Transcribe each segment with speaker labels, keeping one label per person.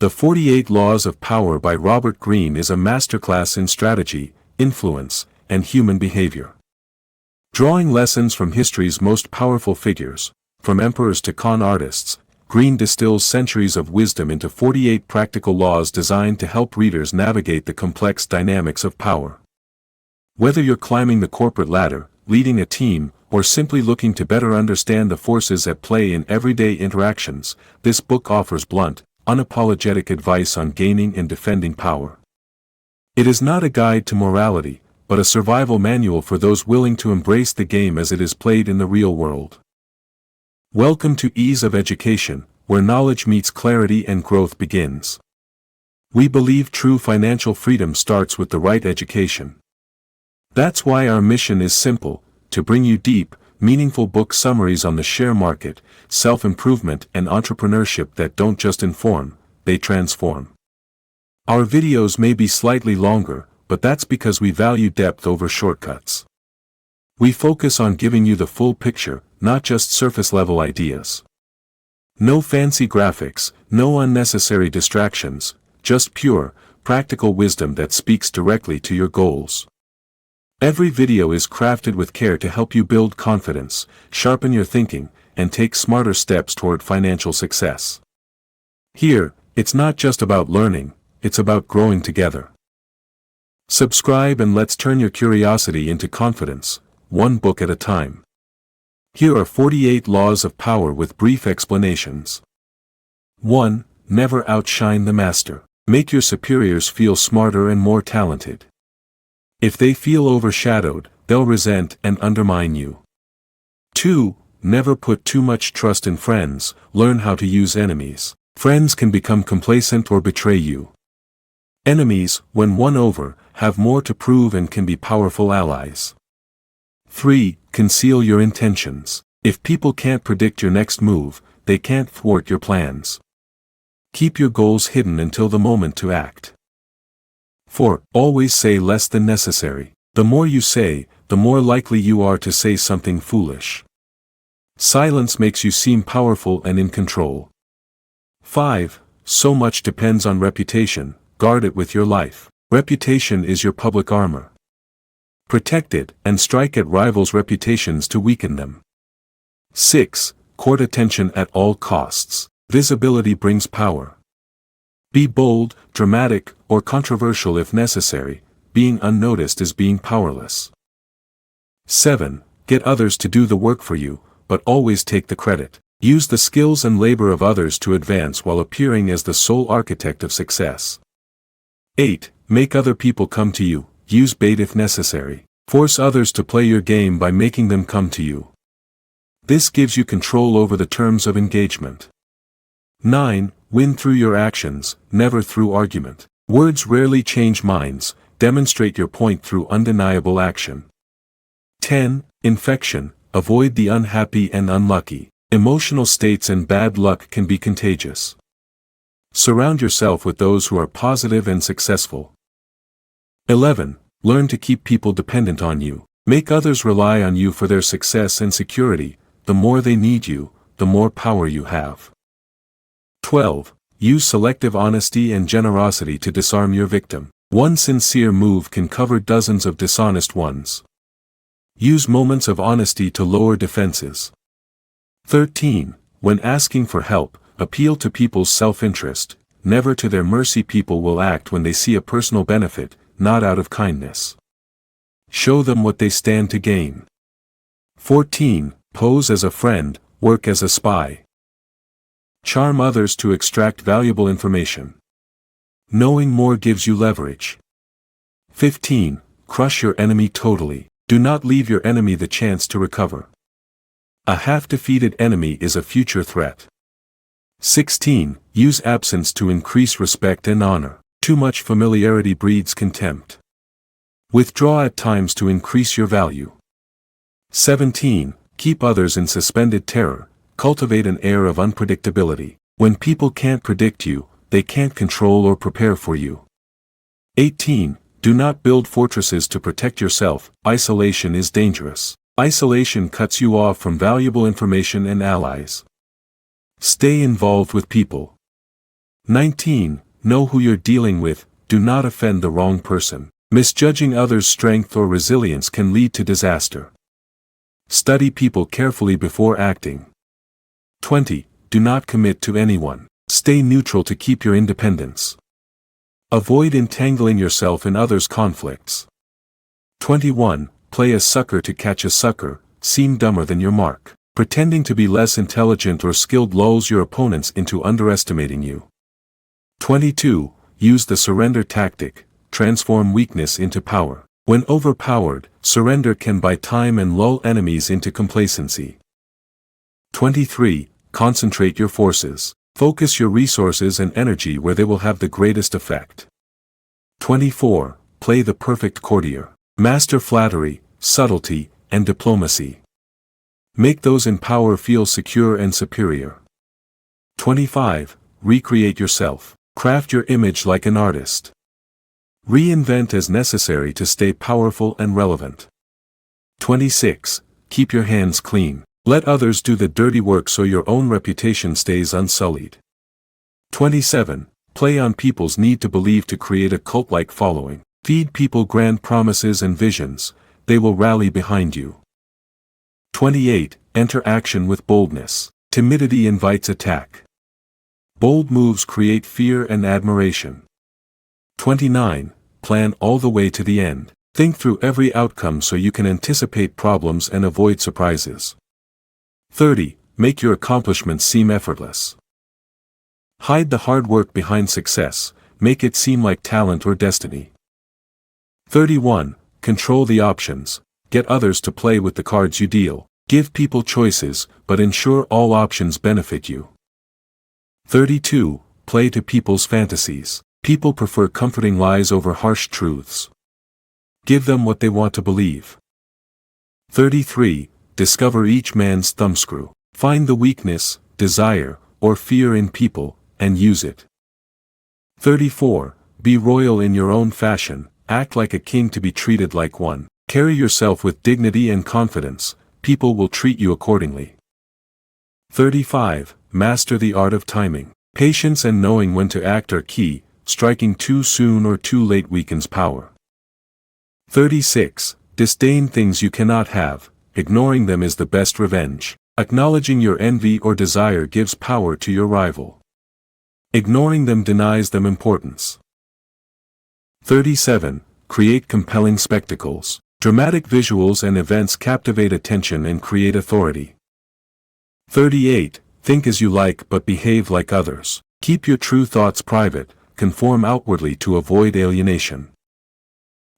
Speaker 1: The 48 Laws of Power by Robert Greene is a masterclass in strategy, influence, and human behavior. Drawing lessons from history's most powerful figures, from emperors to con artists, Greene distills centuries of wisdom into 48 practical laws designed to help readers navigate the complex dynamics of power. Whether you're climbing the corporate ladder, leading a team, or simply looking to better understand the forces at play in everyday interactions, this book offers blunt, unapologetic advice on gaining and defending power. It is not a guide to morality, but a survival manual for those willing to embrace the game as it is played in the real world. Welcome to Ease of Education, where knowledge meets clarity and growth begins. We believe true financial freedom starts with the right education. That's why our mission is simple: to bring you deep, meaningful book summaries on the share market, self-improvement, and entrepreneurship that don't just inform, they transform. Our videos may be slightly longer, but that's because we value depth over shortcuts. We focus on giving you the full picture, not just surface-level ideas. No fancy graphics, no unnecessary distractions, just pure, practical wisdom that speaks directly to your goals. Every video is crafted with care to help you build confidence, sharpen your thinking, and take smarter steps toward financial success. Here, it's not just about learning, it's about growing together. Subscribe and let's turn your curiosity into confidence, one book at a time. Here are 48 Laws of Power with brief explanations. 1. Never outshine the master. Make your superiors feel smarter and more talented. If they feel overshadowed, they'll resent and undermine you. 2. Never put too much trust in friends, learn how to use enemies. Friends can become complacent or betray you. Enemies, when won over, have more to prove and can be powerful allies. 3. Conceal your intentions. If people can't predict your next move, they can't thwart your plans. Keep your goals hidden until the moment to act. 4. Always say less than necessary. The more you say, the more likely you are to say something foolish. Silence makes you seem powerful and in control. 5. So much depends on reputation, guard it with your life. Reputation is your public armor. Protect it, and strike at rivals' reputations to weaken them. 6. Court attention at all costs. Visibility brings power. Be bold, dramatic, or controversial if necessary. Being unnoticed is being powerless. 7. Get others to do the work for you, but always take the credit. Use the skills and labor of others to advance while appearing as the sole architect of success. 8. Make other people come to you. Use bait if necessary. Force others to play your game by making them come to you. This gives you control over the terms of engagement. 9. Win through your actions, never through argument. Words rarely change minds, demonstrate your point through undeniable action. 10. Infection, avoid the unhappy and unlucky. Emotional states and bad luck can be contagious. Surround yourself with those who are positive and successful. 11. Learn to keep people dependent on you. Make others rely on you for their success and security. The more they need you, the more power you have. 12. Use selective honesty and generosity to disarm your victim. One sincere move can cover dozens of dishonest ones. Use moments of honesty to lower defenses. 13. When asking for help, appeal to people's self-interest, never to their mercy. People will act when they see a personal benefit, not out of kindness. Show them what they stand to gain. 14. Pose as a friend, work as a spy. Charm others to extract valuable information. Knowing more gives you leverage. 15. Crush your enemy totally. Do not leave your enemy the chance to recover. A half-defeated enemy is a future threat. 16. Use absence to increase respect and honor. Too much familiarity breeds contempt. Withdraw at times to increase your value. 17. Keep others in suspended terror. Cultivate an air of unpredictability. When people can't predict you, they can't control or prepare for you. 18. Do not build fortresses to protect yourself. Isolation is dangerous. Isolation cuts you off from valuable information and allies. Stay involved with people. 19. Know who you're dealing with, do not offend the wrong person. Misjudging others' strength or resilience can lead to disaster. Study people carefully before acting. 20. Do not commit to anyone. Stay neutral to keep your independence. Avoid entangling yourself in others' conflicts. 21. Play a sucker to catch a sucker, seem dumber than your mark. Pretending to be less intelligent or skilled lulls your opponents into underestimating you. 22. Use the surrender tactic, transform weakness into power. When overpowered, surrender can buy time and lull enemies into complacency. 23. Concentrate your forces. Focus your resources and energy where they will have the greatest effect. 24. Play the perfect courtier. Master flattery, subtlety, and diplomacy. Make those in power feel secure and superior. 25. Recreate yourself. Craft your image like an artist. Reinvent as necessary to stay powerful and relevant. 26. Keep your hands clean. Let others do the dirty work so your own reputation stays unsullied. 27. Play on people's need to believe to create a cult-like following. Feed people grand promises and visions, they will rally behind you. 28. Enter action with boldness. Timidity invites attack. Bold moves create fear and admiration. 29. Plan all the way to the end. Think through every outcome so you can anticipate problems and avoid surprises. 30. Make your accomplishments seem effortless. Hide the hard work behind success, make it seem like talent or destiny. 31. Control the options, get others to play with the cards you deal. Give people choices, but ensure all options benefit you. 32. Play to people's fantasies. People prefer comforting lies over harsh truths. Give them what they want to believe. 33. Discover each man's thumbscrew. Find the weakness, desire, or fear in people, and use it. 34. Be royal in your own fashion, act like a king to be treated like one. Carry yourself with dignity and confidence, people will treat you accordingly. 35. Master the art of timing. Patience and knowing when to act are key, striking too soon or too late weakens power. 36. Disdain things you cannot have, ignoring them is the best revenge. Acknowledging your envy or desire gives power to your rival. Ignoring them denies them importance. 37. Create compelling spectacles. Dramatic visuals and events captivate attention and create authority. 38. Think as you like but behave like others. Keep your true thoughts private, conform outwardly to avoid alienation.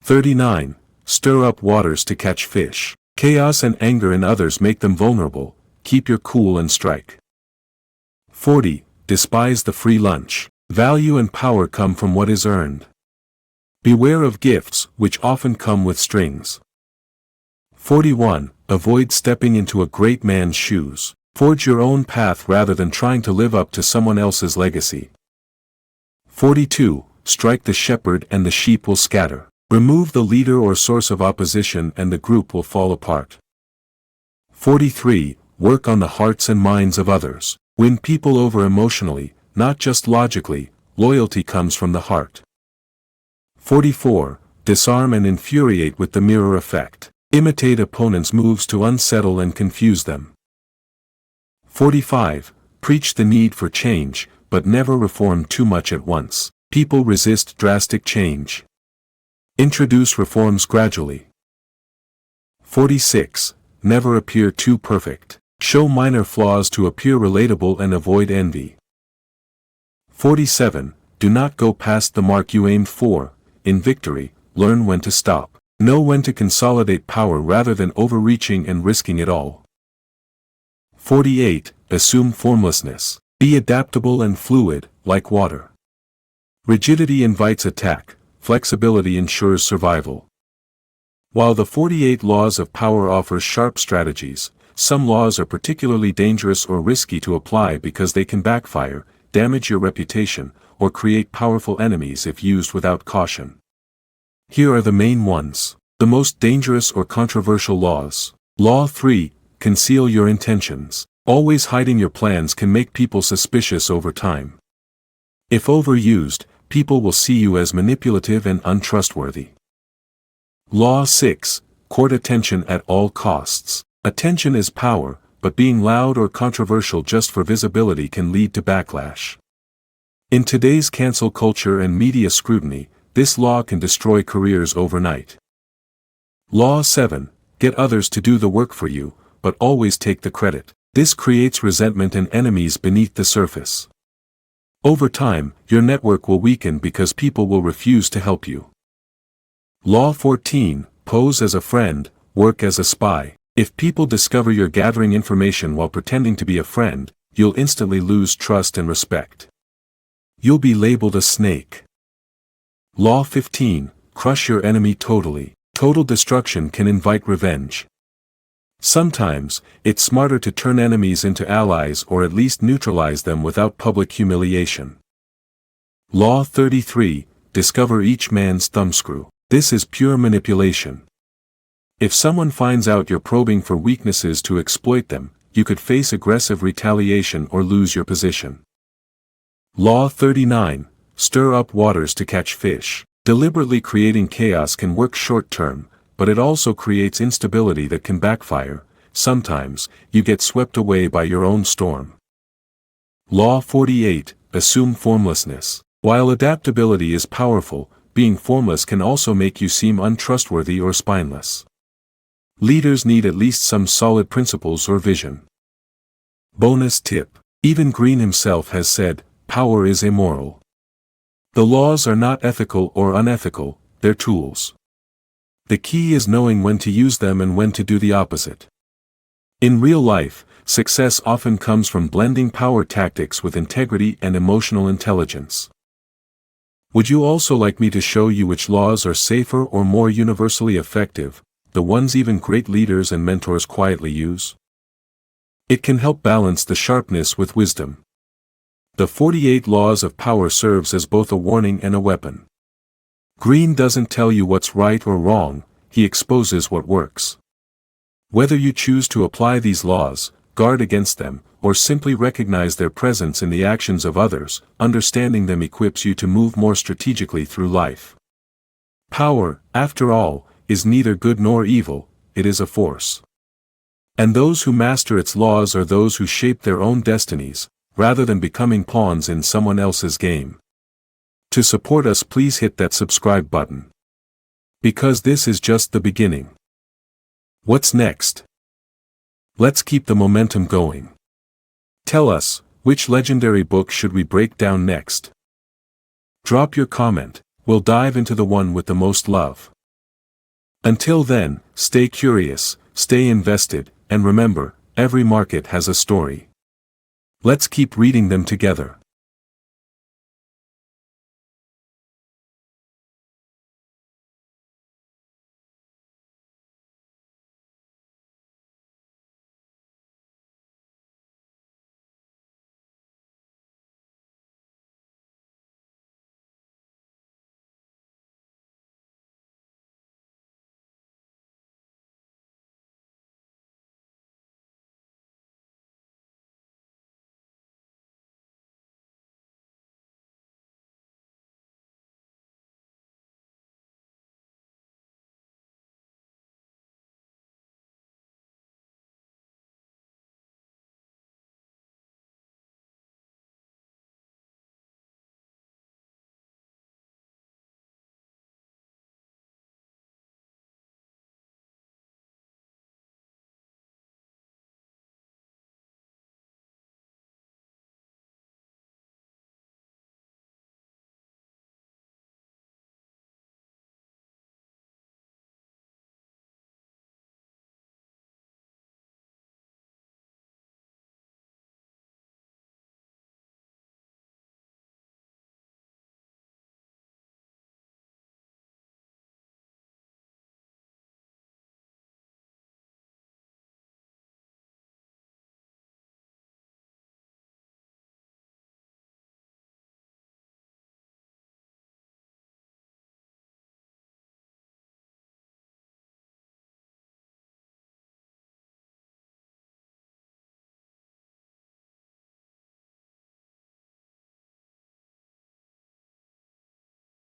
Speaker 1: 39. Stir up waters to catch fish. Chaos and anger in others make them vulnerable, keep your cool and strike. 40. Despise the free lunch. Value and power come from what is earned. Beware of gifts, which often come with strings. 41. Avoid stepping into a great man's shoes. Forge your own path rather than trying to live up to someone else's legacy. 42. Strike the shepherd and the sheep will scatter. Remove the leader or source of opposition and the group will fall apart. 43. Work on the hearts and minds of others. Win people over emotionally, not just logically, loyalty comes from the heart. 44. Disarm and infuriate with the mirror effect. Imitate opponents' moves to unsettle and confuse them. 45. Preach the need for change, but never reform too much at once. People resist drastic change. Introduce reforms gradually. 46. Never appear too perfect. Show minor flaws to appear relatable and avoid envy. 47. Do not go past the mark you aimed for. In victory, learn when to stop. Know when to consolidate power rather than overreaching and risking it all. 48. Assume formlessness. Be adaptable and fluid, like water. Rigidity invites attack, flexibility ensures survival. While the 48 laws of power offers sharp strategies, some laws are particularly dangerous or risky to apply because they can backfire, damage your reputation, or create powerful enemies if used without caution. Here are the main ones. The most dangerous or controversial laws. Law 3. Conceal your intentions. Always hiding your plans can make people suspicious over time. If overused, people will see you as manipulative and untrustworthy. Law 6. Court attention at all costs. Attention is power, but being loud or controversial just for visibility can lead to backlash. In today's cancel culture and media scrutiny, this law can destroy careers overnight. Law 7. Get others to do the work for you, but always take the credit. This creates resentment and enemies beneath the surface. Over time, your network will weaken because people will refuse to help you. Law 14. Pose as a friend, work as a spy. If people discover you're gathering information while pretending to be a friend, you'll instantly lose trust and respect. You'll be labeled a snake. Law 15. Crush your enemy totally. Total destruction can invite revenge. Sometimes, it's smarter to turn enemies into allies or at least neutralize them without public humiliation. Law 33. Discover each man's thumbscrew. This is pure manipulation. If someone finds out you're probing for weaknesses to exploit them, you could face aggressive retaliation or lose your position. Law 39. Stir up waters to catch fish. Deliberately creating chaos can work short-term, but it also creates instability that can backfire. Sometimes, you get swept away by your own storm. Law 48. Assume formlessness. While adaptability is powerful, being formless can also make you seem untrustworthy or spineless. Leaders need at least some solid principles or vision. Bonus tip. Even Greene himself has said, power is immoral. The laws are not ethical or unethical, they're tools. The key is knowing when to use them and when to do the opposite. In real life, success often comes from blending power tactics with integrity and emotional intelligence. Would you also like me to show you which laws are safer or more universally effective, the ones even great leaders and mentors quietly use? It can help balance the sharpness with wisdom. The 48 Laws of Power serves as both a warning and a weapon. Greene doesn't tell you what's right or wrong, he exposes what works. Whether you choose to apply these laws, guard against them, or simply recognize their presence in the actions of others, understanding them equips you to move more strategically through life. Power, after all, is neither good nor evil, it is a force. And those who master its laws are those who shape their own destinies, rather than becoming pawns in someone else's game. To support us, please hit that subscribe button. Because this is just the beginning. What's next? Let's keep the momentum going. Tell us, which legendary book should we break down next? Drop your comment, we'll dive into the one with the most love. Until then, stay curious, stay invested, and remember, every market has a story. Let's keep reading them together.